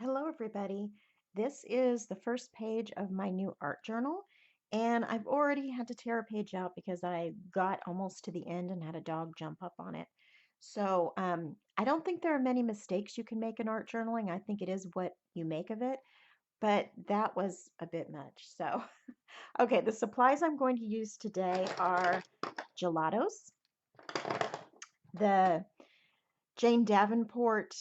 Hello, everybody. This is the first page of my new art journal, and I've already had to tear a page out because I got almost to the end and had a dog jump up on it. So, I don't think there are many mistakes you can make in art journaling. I think it is what you make of it, but that was a bit much. So, okay, the supplies I'm going to use today are gelatos, the Jane Davenport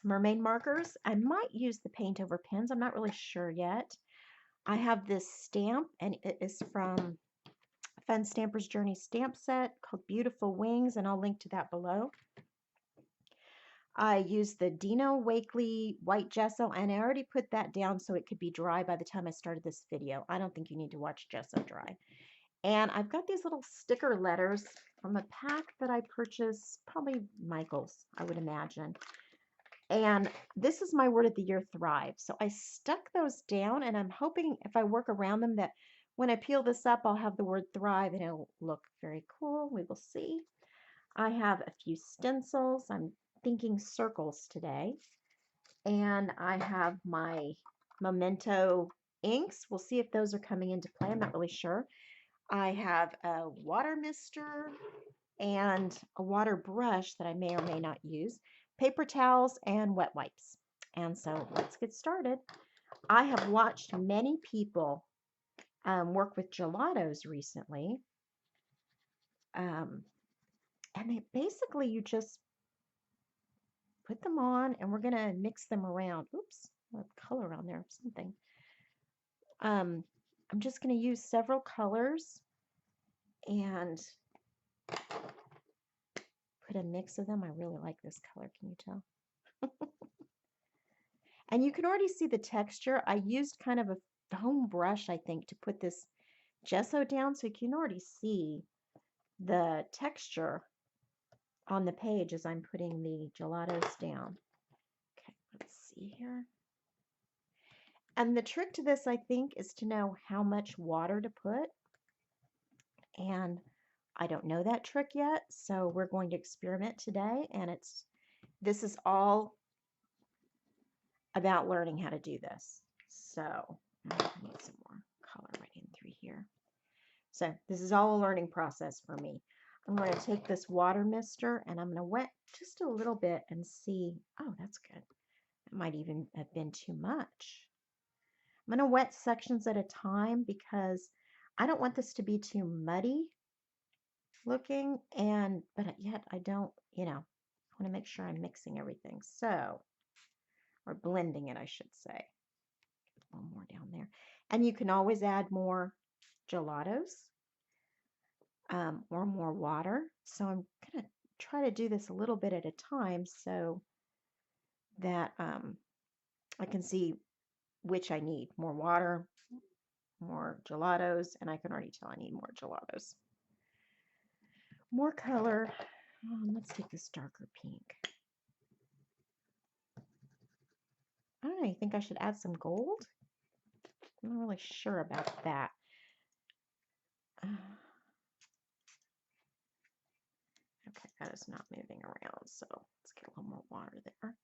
mermaid markers. I might use the paint over pens. I'm not really sure yet. I have this stamp, and it is from Fun Stamper's Journey stamp set called Beautiful Wings, and I'll link to that below. I used the Dino Wakely white gesso, and I already put that down so it could be dry by the time I started this video. I don't think you need to watch gesso dry. And I've got these little sticker letters from a pack that I purchased, probably Michael's, I would imagine. And this is my word of the year, thrive. So I stuck those down, and I'm hoping if I work around them that when I peel this up, I'll have the word thrive and it'll look very cool. We will see. I have a few stencils. I'm thinking circles today. And I have my Memento inks. We'll see if those are coming into play. I'm not really sure. I have a water mister and a water brush that I may or may not use, paper towels, and wet wipes. And so let's get started. I have watched many people work with gelatos recently. And they basically, you just put them on and we're going to mix them around. Oops, I have color on there, something. I'm just going to use several colors and put a mix of them. I really like this color, can you tell? And you can already see the texture. I used kind of a foam brush, I think, to put this gesso down, so you can already see the texture on the page as I'm putting the gelatos down. Okay, let's see here. And the trick to this, I think, is to know how much water to put. And I don't know that trick yet, so we're going to experiment today. And this is all about learning how to do this. So I need some more color right in through here. So this is all a learning process for me. I'm going to take this water mister and I'm going to wet just a little bit and see. Oh, that's good. It might even have been too much. I'm going to wet sections at a time because I don't want this to be too muddy looking, but yet I don't, I want to make sure I'm mixing everything. So, or blending it, I should say. A little more down there. And you can always add more gelatos or more water. So I'm going to try to do this a little bit at a time so that I can see which I need. More water, more gelatos, and I can already tell I need more gelatos. More color. Let's take this darker pink. I don't know, you think I should add some gold? I'm not really sure about that. Okay, that is not moving around, so let's get a little more water there.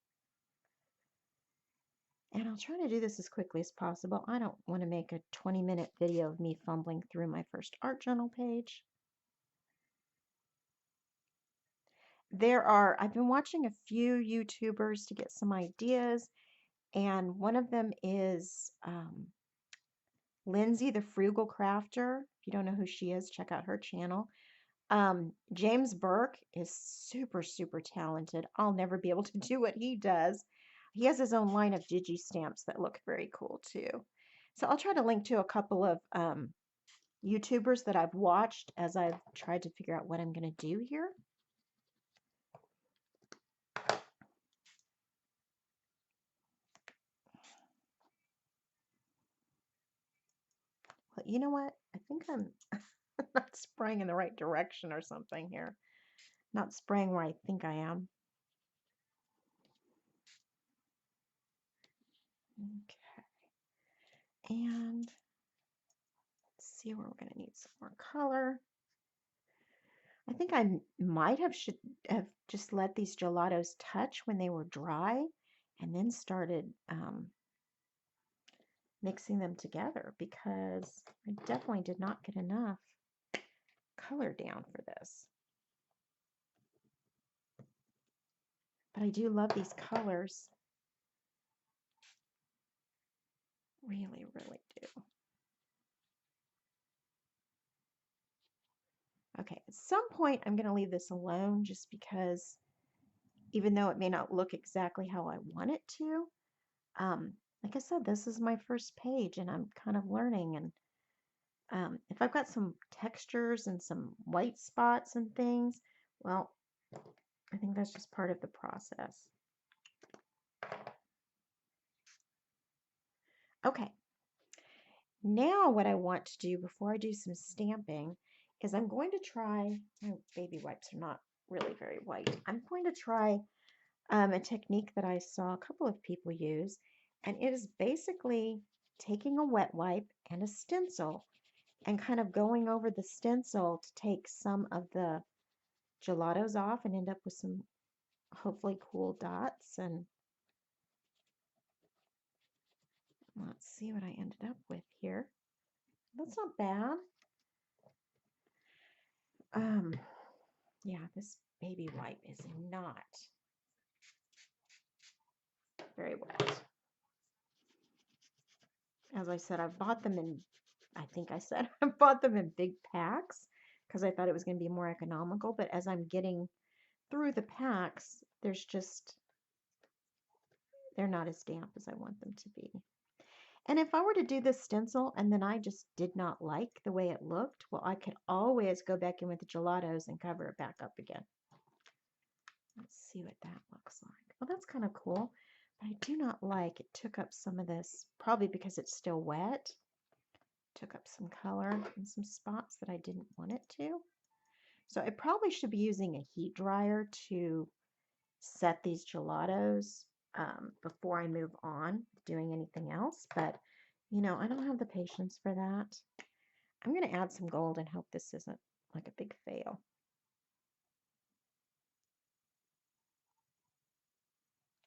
And I'll try to do this as quickly as possible. I don't want to make a 20-minute video of me fumbling through my first art journal page. I've been watching a few YouTubers to get some ideas, and one of them is Lindsay, the Frugal Crafter. If you don't know who she is, check out her channel. James Burke is super, super talented. I'll never be able to do what he does. He has his own line of digi stamps that look very cool too. So I'll try to link to a couple of YouTubers that I've watched as I've tried to figure out what I'm going to do here. But you know what? I think I'm not spraying in the right direction or something here. Not spraying where I think I am. Okay. And let's see where we're going to need some more color. I think should have just let these gelatos touch when they were dry and and then started mixing them together because I definitely did not get enough color down for this. But I do love these colors. Really, really do. Okay, at some point I'm going to leave this alone just because even though it may not look exactly how I want it to, like I said, this is my first page and I'm kind of learning. And if I've got some textures and some white spots and things, well, I think that's just part of the process. Okay, now what I want to do before I do some stamping is I'm going to try, my baby wipes are not really very white. I'm going to try a technique that I saw a couple of people use, and it is basically taking a wet wipe and a stencil and kind of going over the stencil to take some of the gelatos off and end up with some hopefully cool dots. And let's see what I ended up with here. That's not bad. Yeah, this baby wipe is not very wet. As I said, I've bought them in, I think I said, I bought them in big packs because I thought it was going to be more economical. But as I'm getting through the packs, there's just, they're not as damp as I want them to be. And if I were to do this stencil and then I just did not like the way it looked, well, I could always go back in with the gelatos and cover it back up again. Let's see what that looks like. Well, that's kind of cool. But I do not like, it took up some of this, probably because it's still wet. Took up some color in some spots that I didn't want it to. So I probably should be using a heat dryer to set these gelatos before I move on doing anything else. But, you know, I don't have the patience for that. I'm going to add some gold and hope this isn't like a big fail.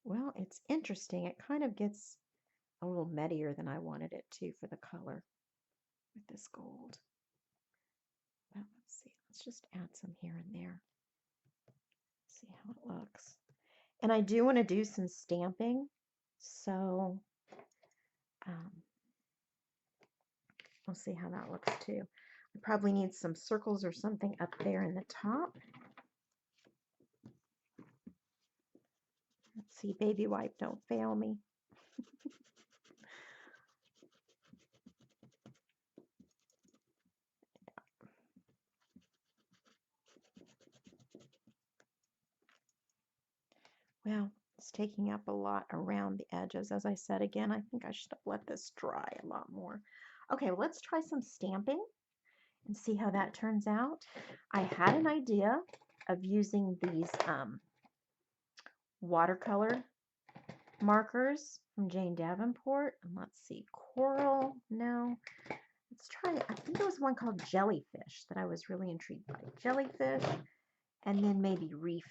Well, it's interesting. It kind of gets a little muddier than I wanted it to for the color with this gold. But let's see. Let's just add some here and there. See how it looks. And I do want to do some stamping, so we'll see how that looks too. I probably need some circles or something up there in the top. Let's see, baby wipe, don't fail me. Well, it's taking up a lot around the edges. As I said again, I think I should have let this dry a lot more. Okay, well, let's try some stamping and see how that turns out. I had an idea of using these watercolor markers from Jane Davenport. And let's see, coral, no. Let's try, I think there was one called jellyfish that I was really intrigued by. Jellyfish, and then maybe reef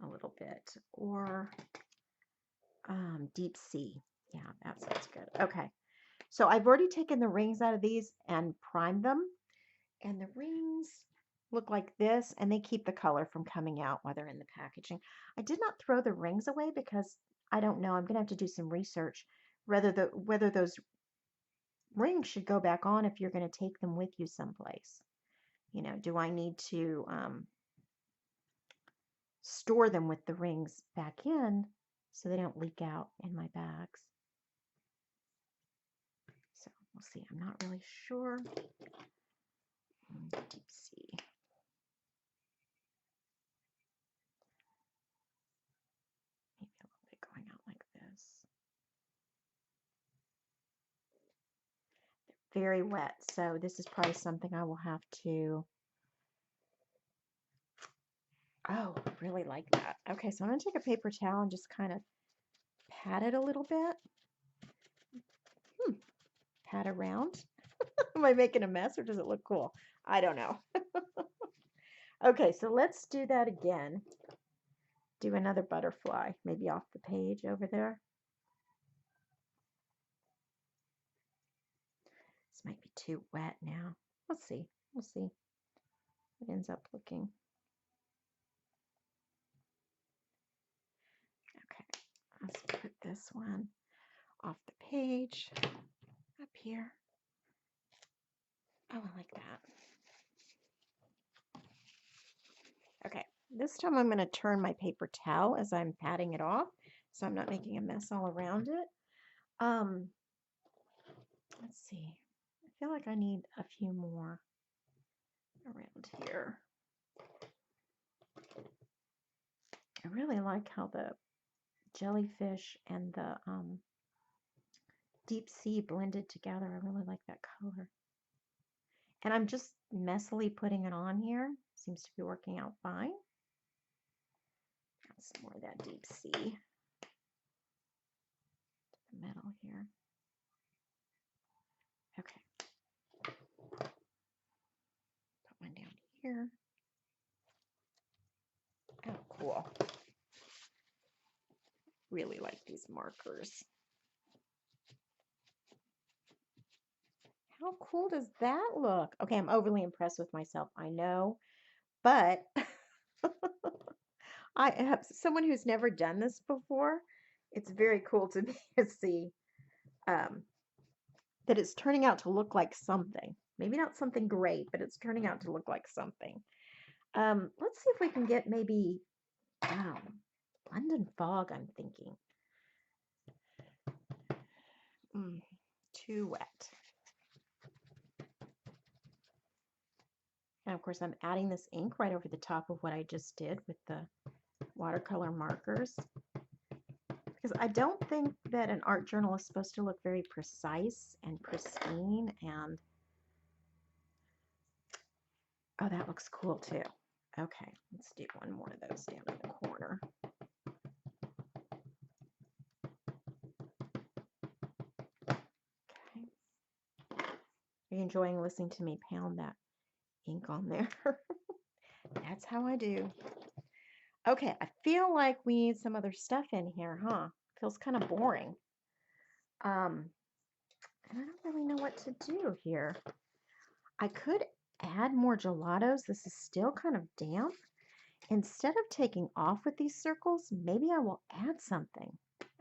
a little bit, or deep sea. Yeah, that sounds good. Okay, so I've already taken the rings out of these and primed them, and the rings look like this, and they keep the color from coming out while they're in the packaging. I did not throw the rings away because I don't know. I'm going to have to do some research whether those rings should go back on if you're going to take them with you someplace. You know, do I need to store them with the rings back in so they don't leak out in my bags? So we'll see. I'm not really sure. Deep sea. Maybe a little bit going out like this. They're very wet, so this is probably something I will have to. Oh, I really like that. Okay, so I'm going to take a paper towel and just kind of pat it a little bit. Pat around. Am I making a mess or does it look cool? I don't know. Okay, so let's do that again. do another butterfly, maybe off the page over there. This might be too wet now. Let's see. We'll see. It ends up looking. Okay, let's put this one off the page up here. Oh, I like that. Okay, this time I'm going to turn my paper towel as I'm patting it off, so I'm not making a mess all around it. Let's see. I feel like I need a few more around here. I really like how the jellyfish and the deep sea blended together. I really like that color. And I'm just messily putting it on here. Seems to be working out fine. Got some more of that deep sea to the middle here. Okay. Put one down here. Oh, cool. Really like these markers. How cool does that look? Okay, I'm overly impressed with myself, I know, but I have someone who's never done this before. It's very cool to me to see that it's turning out to look like something. Maybe not something great, but it's turning out to look like something. Let's see if we can get maybe London fog, I'm thinking. Too wet. And of course, I'm adding this ink right over the top of what I just did with the watercolor markers. Because I don't think that an art journal is supposed to look very precise and pristine. And oh, that looks cool too. Okay, let's do one more of those down in the corner. Okay. Are you enjoying listening to me pound that ink on there? That's how I do. Okay, I feel like we need some other stuff in here, huh? Feels kind of boring. And I don't really know what to do here. I could add more gelatos. This is still kind of damp. Instead of taking off with these circles, maybe I will add something.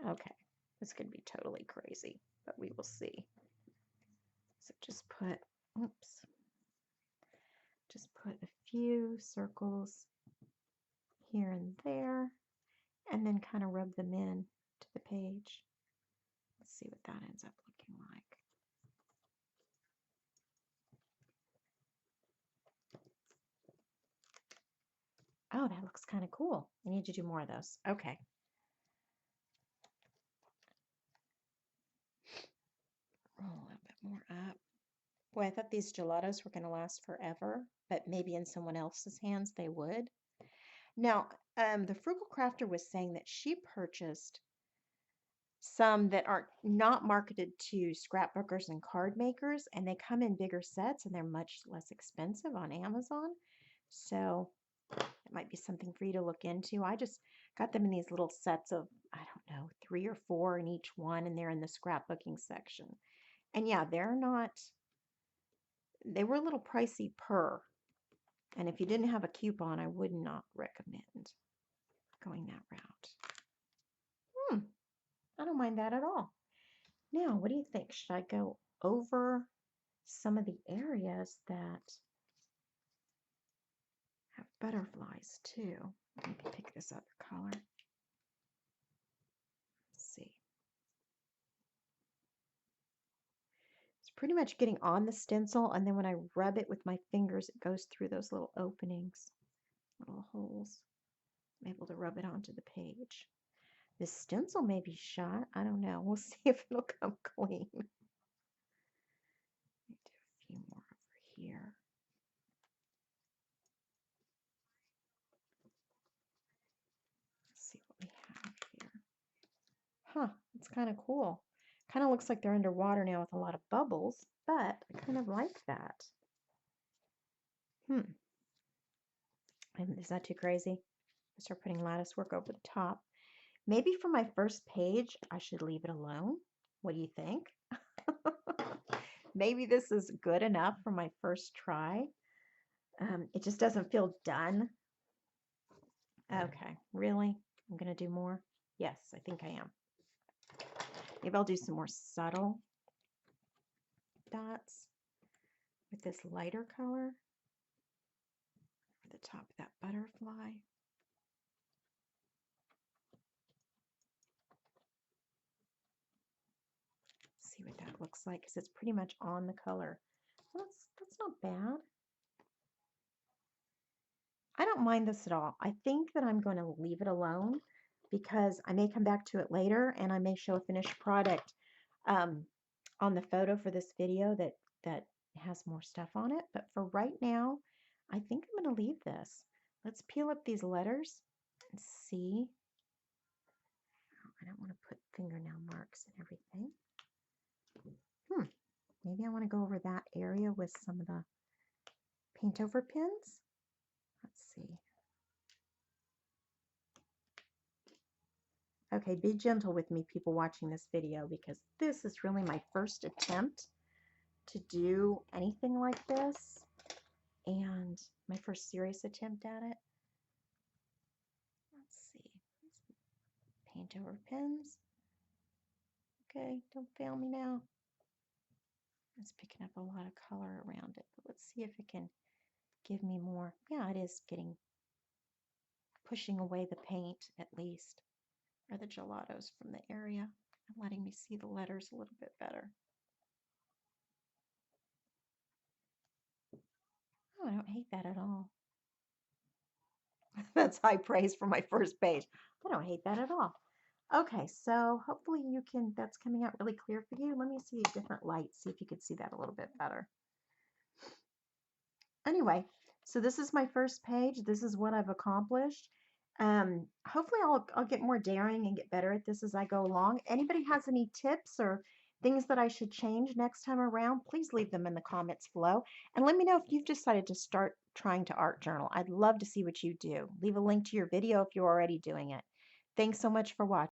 Okay, this could be totally crazy, but we will see. So just put a few circles here and there, and then kind of rub them in to the page. Let's see what that ends up looking like. Oh, that looks kind of cool. I need to do more of those. Okay. Roll a little bit more up. Boy, I thought these gelatos were going to last forever, but maybe in someone else's hands they would. Now, the Frugal Crafter was saying that she purchased some that are not marketed to scrapbookers and card makers, and they come in bigger sets and they're much less expensive on Amazon. So it might be something for you to look into. I just got them in these little sets of, I don't know, 3 or 4 in each one, and they're in the scrapbooking section. And yeah, they were a little pricey per. And if you didn't have a coupon, I would not recommend going that route. I don't mind that at all. Now, what do you think? Should I go over some of the areas that have butterflies too? Maybe pick this other color. Let's see. It's pretty much getting on the stencil, and then when I rub it with my fingers, it goes through those little openings, little holes. I'm able to rub it onto the page. This stencil may be shot. I don't know. We'll see if it'll come clean. Let me do a few more over here. Let's see what we have here. Huh, it's kind of cool. Kind of looks like they're underwater now with a lot of bubbles, but I kind of like that. Is that too crazy? Start putting lattice work over the top. Maybe for my first page, I should leave it alone. What do you think? Maybe this is good enough for my first try. It just doesn't feel done. Okay, really? I'm going to do more? Yes, I think I am. Maybe I'll do some more subtle dots with this lighter color for the top of that butterfly. See what that looks like, because it's pretty much on the color. Well, that's not bad. I don't mind this at all. I think that I'm going to leave it alone because I may come back to it later and I may show a finished product on the photo for this video that has more stuff on it. But for right now, I think I'm going to leave this. Let's peel up these letters and see. Oh, I don't want to put fingernail marks and everything. Maybe I want to go over that area with some of the paint over pins. Let's see. Okay, be gentle with me, people watching this video, because this is really my first attempt to do anything like this, and my first serious attempt at it. Let's see. Paint over pins. Okay, don't fail me now. It's picking up a lot of color around it, but let's see if it can give me more. Yeah, it is pushing away the paint, at least, or the gelatos from the area, and letting me see the letters a little bit better. Oh, I don't hate that at all. That's high praise for my first page. I don't hate that at all. Okay, so hopefully that's coming out really clear for you. Let me see a different light, see if you could see that a little bit better. Anyway, so this is my first page. This is what I've accomplished. Hopefully I'll get more daring and get better at this as I go along. Anybody has any tips or things that I should change next time around, please leave them in the comments below. And let me know if you've decided to start trying to art journal. I'd love to see what you do. Leave a link to your video if you're already doing it. Thanks so much for watching.